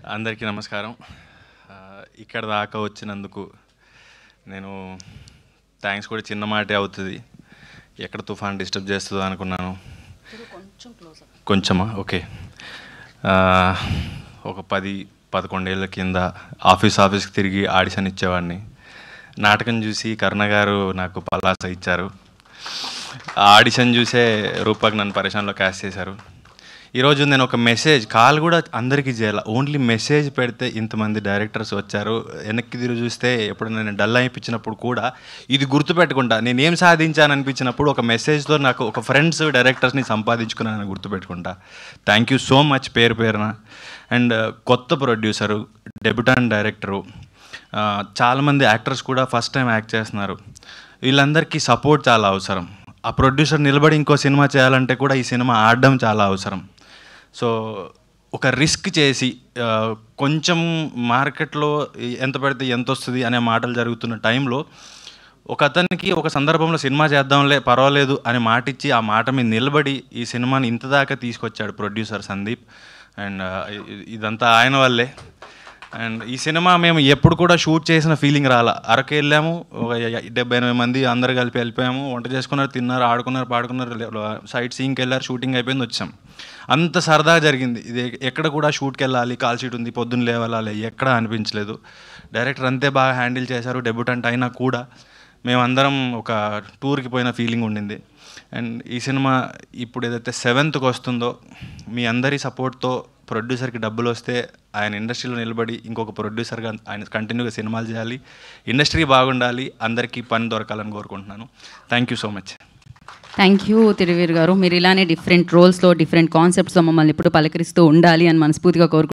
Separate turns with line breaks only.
అందరికీ నమస్కారం. ఇక్కడ దాకా వచ్చినందుకు నేను థ్యాంక్స్ కూడా చిన్న మాటే అవుతుంది. ఎక్కడ తుఫాన్ డిస్టర్బ్ చేస్తుందో అనుకున్నాను. కొంచెమా? ఓకే. ఒక 10-11 ఏళ్ళ కింద ఆఫీస్కి తిరిగి ఆడిషన్ ఇచ్చేవాడిని. నాటకం చూసి కరుణ గారు నాకు పలాస ఇచ్చారు. ఆ ఆడిషన్ చూసే రూపక్ నన్ను పరేషాన్లో క్యాస్ట్ చేశారు. ఈరోజు నేను ఒక మెసేజ్ కాల్ కూడా అందరికీ చేయాలి, ఓన్లీ మెసేజ్ పెడితే ఇంతమంది డైరెక్టర్స్ వచ్చారు. వెనక్కి తిరిగి చూస్తే ఎప్పుడు నేను డల్ అయిపించినప్పుడు కూడా ఇది గుర్తుపెట్టుకుంటా. నేనేం సాధించాను అనిపించినప్పుడు ఒక మెసేజ్తో నాకు ఒక ఫ్రెండ్స్ డైరెక్టర్స్ని సంపాదించుకున్నాను గుర్తుపెట్టుకుంటా. థ్యాంక్ యూ సో మచ్ పేరు పేరున. అండ్ కొత్త ప్రొడ్యూసరు, డెబ్యూటాంట్ డైరెక్టరు, చాలామంది యాక్టర్స్ కూడా ఫస్ట్ టైం యాక్ట్ చేస్తున్నారు. వీళ్ళందరికీ సపోర్ట్ చాలా అవసరం. ఆ ప్రొడ్యూసర్ నిలబడి ఇంకో సినిమా చేయాలంటే కూడా ఈ సినిమా ఆడడం చాలా అవసరం. సో ఒక రిస్క్ చేసి కొంచెం మార్కెట్లో ఎంత పెడితే ఎంత వస్తుంది అనే మాటలు జరుగుతున్న టైంలో ఒక అతనికి ఒక సందర్భంలో సినిమా చేద్దాంలే పర్వాలేదు అని మాట ఇచ్చి ఆ మాట మీద నిలబడి ఈ సినిమాని ఇంత దాకా తీసుకొచ్చాడు ప్రొడ్యూసర్ సందీప్. అండ్ ఇదంతా ఆయన వల్లే. అండ్ ఈ సినిమా మేము ఎప్పుడు కూడా షూట్ చేసిన ఫీలింగ్ రాలా. అరకు వెళ్ళాము, ఒక 70-80 మంది అందరు కలిపి వెళ్ళిపోయాము. వంట చేసుకున్నారు, తిన్నారు, ఆడుకున్నారు, పాడుకున్నారు, సైట్ సీయింగ్కి వెళ్ళారు, షూటింగ్ అయిపోయింది, వచ్చాం. అంత సరదాగా జరిగింది. ఇది ఎక్కడ కూడా షూట్కి వెళ్ళాలి, కాల్ షీట్ ఉంది, పొద్దున్న లేవాలి, ఎక్కడ అనిపించలేదు. డైరెక్టర్ అంతే బాగా హ్యాండిల్ చేశారు. డెబ్యూటెంట్ అయినా కూడా మేమందరం ఒక టూర్కి పోయిన ఫీలింగ్ ఉండింది. అండ్ ఈ సినిమా ఇప్పుడు ఏదైతే 7th వస్తుందో మీ అందరి సపోర్ట్తో ప్రొడ్యూసర్కి డబ్బులు వస్తే ఆయన ఇండస్ట్రీలో నిలబడి ఇంకొక ప్రొడ్యూసర్గా ఆయన కంటిన్యూగా సినిమాలు చేయాలి, ఇండస్ట్రీ బాగుండాలి, అందరికీ పని దొరకాలని కోరుకుంటున్నాను. Thank you so much.
Thank you Thiruveer గారు. మీరు ఇలానే డిఫరెంట్ రోల్స్లో, డిఫరెంట్ కాన్సెప్ట్స్లో మమ్మల్ని ఇప్పుడు పలకరిస్తూ ఉండాలి అని మనస్ఫూర్తిగా కోరుకుంటున్నాను.